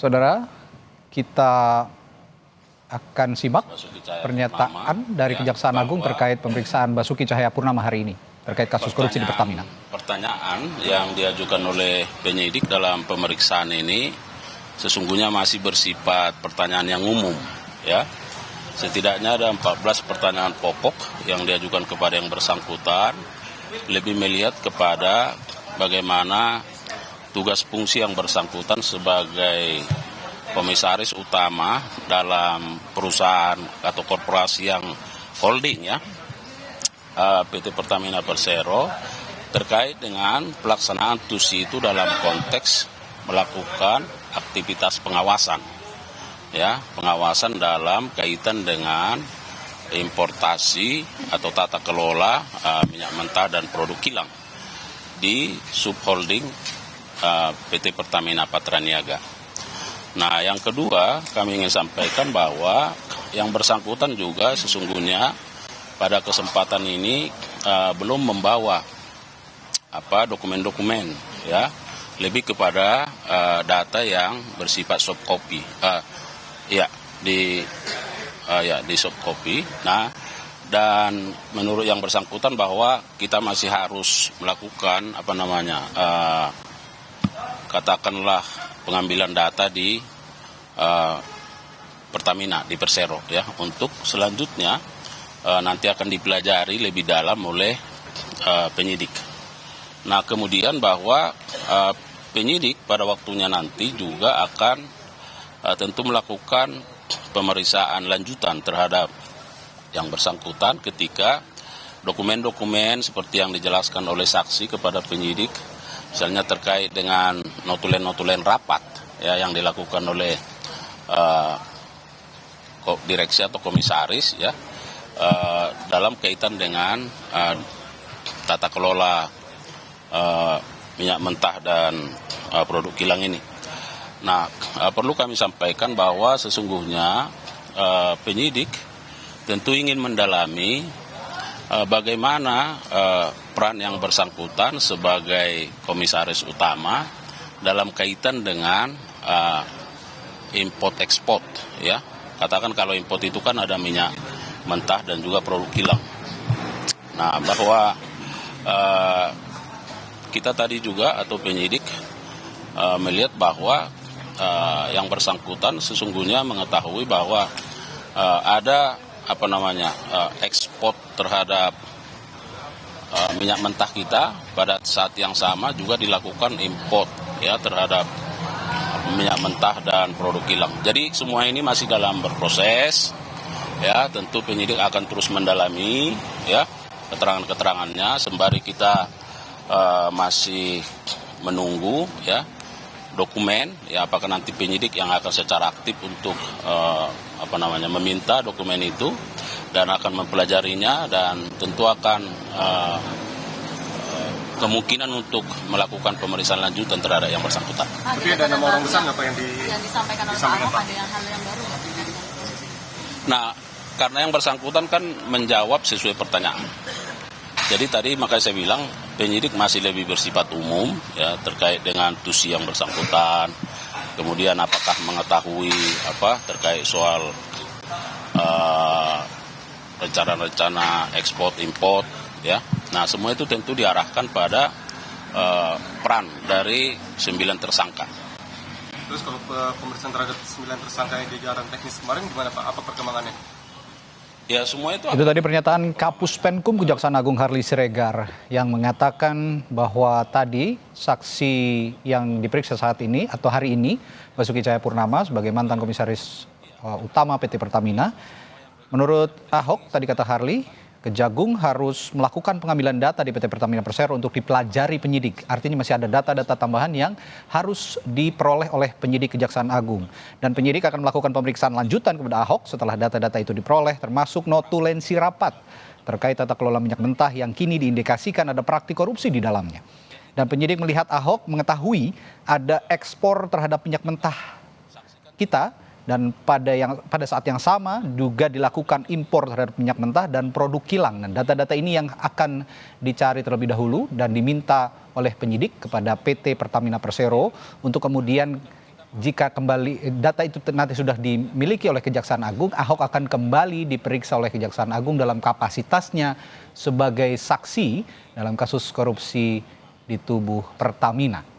Saudara, kita akan simak pernyataan dari Kejaksaan Agung terkait pemeriksaan Basuki Cahayapurnama hari ini terkait kasus korupsi di Pertamina. Pertanyaan yang diajukan oleh penyidik dalam pemeriksaan ini sesungguhnya masih bersifat pertanyaan yang umum, ya. Setidaknya ada 14 pertanyaan pokok yang diajukan kepada yang bersangkutan, lebih melihat kepada bagaimana tugas fungsi yang bersangkutan sebagai komisaris utama dalam perusahaan atau korporasi yang holding, ya, PT Pertamina Persero, terkait dengan pelaksanaan TUSI itu dalam konteks melakukan aktivitas pengawasan, ya, pengawasan dalam kaitan dengan importasi atau tata kelola minyak mentah dan produk kilang di subholding PT Pertamina Patraniaga. Nah, yang kedua kami ingin sampaikan bahwa yang bersangkutan juga sesungguhnya pada kesempatan ini belum membawa dokumen-dokumen, ya, lebih kepada data yang bersifat soft copy, di soft copy. Nah, dan menurut yang bersangkutan bahwa kita masih harus melakukan katakanlah pengambilan data di Pertamina, di Persero, ya, untuk selanjutnya nanti akan dipelajari lebih dalam oleh penyidik. Nah, kemudian bahwa penyidik pada waktunya nanti juga akan tentu melakukan pemeriksaan lanjutan terhadap yang bersangkutan ketika dokumen-dokumen seperti yang dijelaskan oleh saksi kepada penyidik, misalnya terkait dengan notulen-notulen rapat, ya, yang dilakukan oleh direksi atau komisaris, ya, dalam kaitan dengan tata kelola minyak mentah dan produk kilang ini. Nah, perlu kami sampaikan bahwa sesungguhnya penyidik tentu ingin mendalami bagaimana peran yang bersangkutan sebagai komisaris utama dalam kaitan dengan import ekspor, ya. Katakan kalau import itu kan ada minyak mentah dan juga produk kilang. Nah, bahwa kita tadi juga atau penyidik melihat bahwa yang bersangkutan sesungguhnya mengetahui bahwa ada ekspor terhadap minyak mentah kita, pada saat yang sama juga dilakukan import, ya, terhadap minyak mentah dan produk kilang. Jadi semua ini masih dalam berproses, ya. Tentu penyidik akan terus mendalami, ya, keterangan-keterangannya sembari kita masih menunggu, ya, dokumen, ya, apakah nanti penyidik yang akan secara aktif untuk meminta dokumen itu dan akan mempelajarinya dan tentu akan kemungkinan untuk melakukan pemeriksaan lanjutan terhadap yang bersangkutan. Tapi ada nama orang besar nggak Pak yang disampaikan oleh Pak Ahok, ada yang hal yang baru? Nah, karena yang bersangkutan kan menjawab sesuai pertanyaan. Jadi tadi makanya saya bilang penyidik masih lebih bersifat umum, ya, terkait dengan TUSI yang bersangkutan. Kemudian apakah mengetahui terkait soal rencana-rencana ekspor import, ya. Nah, semua itu tentu diarahkan pada peran dari 9 tersangka. Terus kalau pemeriksaan terhadap 9 tersangka yang di jajaran teknis kemarin gimana Pak? Apa perkembangannya? Ya, semua itu tadi pernyataan Kapus Penkum Kejaksaan Agung Harli Siregar yang mengatakan bahwa tadi saksi yang diperiksa saat ini atau hari ini, Basuki Cahayapurnama sebagai mantan komisaris utama PT Pertamina, menurut Ahok, tadi kata Harli, Kejagung harus melakukan pengambilan data di PT Pertamina Persero untuk dipelajari penyidik. Artinya masih ada data-data tambahan yang harus diperoleh oleh penyidik Kejaksaan Agung. Dan penyidik akan melakukan pemeriksaan lanjutan kepada Ahok setelah data-data itu diperoleh, termasuk notulensi rapat terkait tata kelola minyak mentah yang kini diindikasikan ada praktik korupsi di dalamnya. Dan penyidik melihat Ahok mengetahui ada ekspor terhadap minyak mentah kita, dan pada saat yang sama juga dilakukan impor terhadap minyak mentah dan produk kilang. Dan data-data ini yang akan dicari terlebih dahulu dan diminta oleh penyidik kepada PT Pertamina Persero untuk kemudian jika kembali data itu nanti sudah dimiliki oleh Kejaksaan Agung, Ahok akan kembali diperiksa oleh Kejaksaan Agung dalam kapasitasnya sebagai saksi dalam kasus korupsi di tubuh Pertamina.